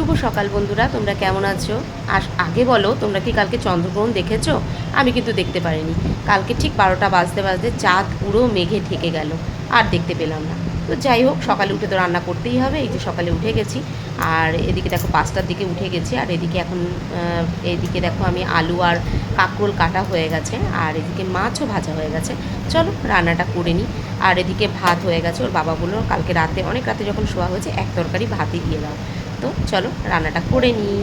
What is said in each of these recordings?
শুভ সকাল বন্ধুরা, তোমরা কেমন আছো? আগে বলো, তোমরা কি কালকে চন্দ্রগ্রহণ দেখেছো? আমি কিন্তু দেখতে পারিনি। কালকে ঠিক 12টা বাজতে বাজতে চাঁদ পুরো মেঘে ঢেকে গেল, আর দেখতে পেলাম না। তো যাই হোক, সকালে উঠে তো রান্না করতেই হবে। এই যে সকালে উঠে গেছি, আর এদিকে দেখো 5টার দিকে উঠে গেছি, আর এদিকে এখন এদিকে দেখো আমি আলু আর কাঁকরোল কাটা হয়ে গেছে, আর এদিকে মাছও ভাজা হয়ে গেছে। চলো রান্নাটা করে নিই। আর এদিকে ভাত হয়ে গেছে। ওর বাবা বললো কালকে রাতে, অনেক রাতে যখন শোয়া হয়েছে, এক তরকারি ভাতই দিয়ে দাও। তো চলো রান্নাটা করে নিই।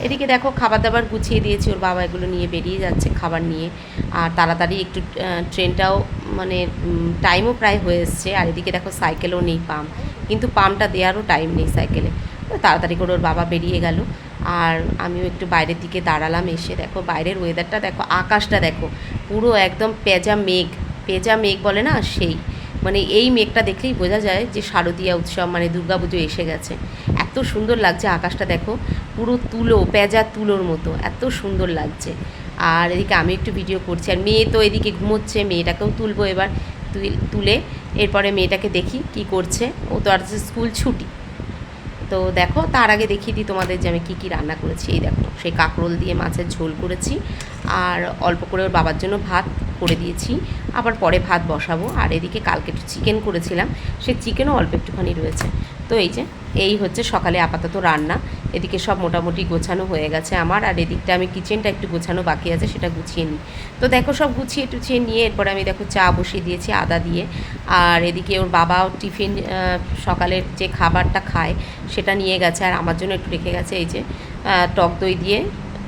এদিকে দেখো খাবার দাবার গুছিয়ে দিয়েছি, ওর বাবা এগুলো নিয়ে বেরিয়ে যাচ্ছে খাবার নিয়ে। আর তাড়াতাড়ি একটু ট্রেনটাও মানে টাইমও প্রায় হয়ে এসছে। আর এদিকে দেখো সাইকেলও নেই পাম্প, কিন্তু পাম্পটা দেওয়ারও টাইম নেই সাইকেলে। তো তাড়াতাড়ি করে ওর বাবা বেরিয়ে গেল, আর আমিও একটু বাইরের দিকে দাঁড়ালাম। এসে দেখো বাইরের ওয়েদারটা দেখো, আকাশটা দেখো, পুরো একদম পেঁজা মেঘ। পেঁজা মেঘ বলে না, সেই মানে এই মেঘটা দেখলেই বোঝা যায় যে শারদীয়া উৎসব মানে দুর্গাপুজো এসে গেছে। এত সুন্দর লাগছে আকাশটা দেখো, পুরো তুলো, পেঁজা তুলোর মতো, এত সুন্দর লাগছে। আর এদিকে আমি একটু ভিডিও করছি, আর মেয়ে তো এদিকে ঘুমোচ্ছে, মেয়েটাকেও তুলবো এবার। তুলে এরপরে মেয়েটাকে দেখি কি করছে। ও তো আর স্কুল ছুটি। তো দেখো তার আগে দেখিয়ে দিই তোমাদের যে আমি কী কী রান্না করেছি। এই দেখো, সেই কাঁকরোল দিয়ে মাছের ঝোল করেছি, আর অল্প করে ওর বাবার জন্য ভাত করে দিয়েছি, আবার পরে ভাত বসাবো। আর এদিকে কালকে একটু চিকেন করেছিলাম, সেই চিকেনও অল্প একটুখানি রয়েছে। তো এই হচ্ছে সকালে আপাতত রান্না। এদিকে সব মোটামুটি গোছানো হয়ে গেছে আমার, আর এদিকটা আমি কিচেনটা একটু গোছানো বাকি আছে, সেটা গুছিয়ে নিই। তো দেখো সব গুছিয়ে টুছিয়ে নিয়ে এরপরে আমি দেখো চা বসিয়ে দিয়েছি আদা দিয়ে। আর এদিকে ওর বাবাও টিফিন, সকালের যে খাবারটা খায় সেটা নিয়ে গেছে, আর আমার জন্য একটু রেখে গেছে এই যে টক দই দিয়ে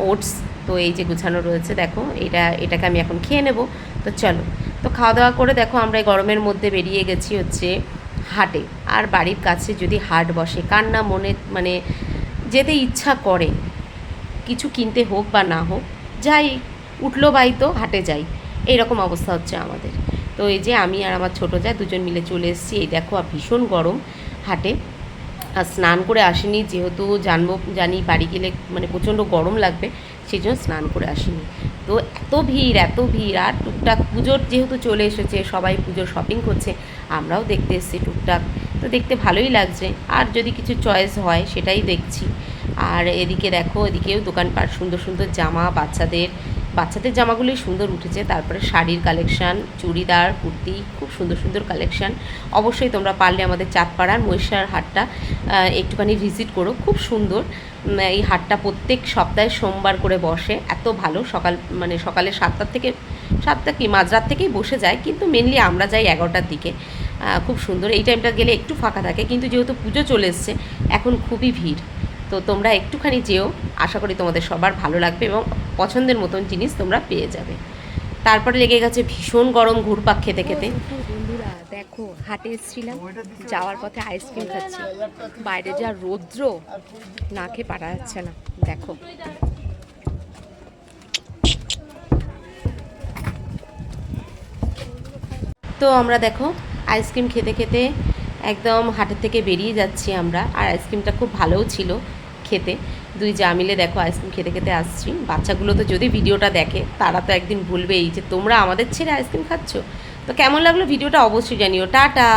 ওটস। তো এই যে গুছানো রয়েছে দেখো, এটাকে আমি এখন খেয়ে নেব। তো চলো, তো খাওয়া দাওয়া করে দেখো আমরা এই গরমের মধ্যে বেরিয়ে গেছি হচ্ছে হাটে। আর বাড়ির কাছে যদি হাট বসে, কার না মনে মানে যেতে ইচ্ছা করে, কিছু কিনতে হোক বা না হোক, যাই, উঠলো বাই তো হাটে যাই, এইরকম অবস্থা হচ্ছে আমাদের। তো এই যে আমি আর আমার ছোটো যা দুজন মিলে চলে এসেছি। এই দেখো, আর ভীষণ গরম হাটে। আর স্নান করে আসিনি, যেহেতু জানি বাড়ি গেলে মানে প্রচণ্ড গরম লাগবে, সেই জন্য স্নান করে আসিনি। তো এত ভিড়, আর টুকটাক পুজোর যেহেতু চলে এসেছে, সবাই পুজোর শপিং করছে, আমরাও দেখতে এসেছি টুকটাক। তো দেখতে ভালোই লাগছে, আর যদি কিছু চয়েস হয় সেটাই দেখছি। আর এদিকে দেখো, এদিকেও দোকানপাট, সুন্দর সুন্দর জামা, বাচ্চাদের জামাগুলোই সুন্দর উঠেছে। তারপরে শাড়ির কালেকশান, চুড়িদার, কুর্তি, খুব সুন্দর সুন্দর কালেকশান। অবশ্যই তোমরা পারলে আমাদের চাঁদপাড়ার মহিষার হাটটা একটুখানি ভিজিট করো, খুব সুন্দর। এই হাটটা প্রত্যেক সপ্তাহে সোমবার করে বসে। এত ভালো, সকালে 7টা কি মাঝরাত থেকেই বসে যায়, কিন্তু মেনলি আমরা যাই 11টার দিকে। খুব সুন্দর, এই টাইমটা গেলে একটু ফাঁকা থাকে, কিন্তু যেহেতু পুজো চলে এসছে এখন খুবই ভিড়। তো তোমরা একটুখানি যেও, আশা করি তোমাদের সবার ভালো লাগবে এবং পছন্দের মতন জিনিস তোমরা পেয়ে যাবে। তারপরে লেগে গেছে ভীষণ গরম, ঘুরপাক খেতে খেতে। বন্ধুরা দেখো, হাটে এসেছিলাম, যাওয়ার পথে আইসক্রিম খাচ্ছি। বাইরে যা রৌদ্র, না খেয়ে পারা যাচ্ছে না। দেখো, তো আমরা দেখো আইসক্রিম খেতে খেতে একদম হাটের থেকে বেরিয়ে যাচ্ছি আমরা। আর আইসক্রিমটা খুব ভালোও ছিল খেতে। দুই যা মিলে দেখো আইসক্রিম খেতে খেতে আসছি। বাচ্চাগুলো তো যদি ভিডিওটা দেখে, তারা তো একদিন বলবেই যে তোমরা আমাদের ছেড়ে আইসক্রিম খাচ্ছ। তো কেমন লাগলো ভিডিওটা অবশ্যই জানিও। টাটা।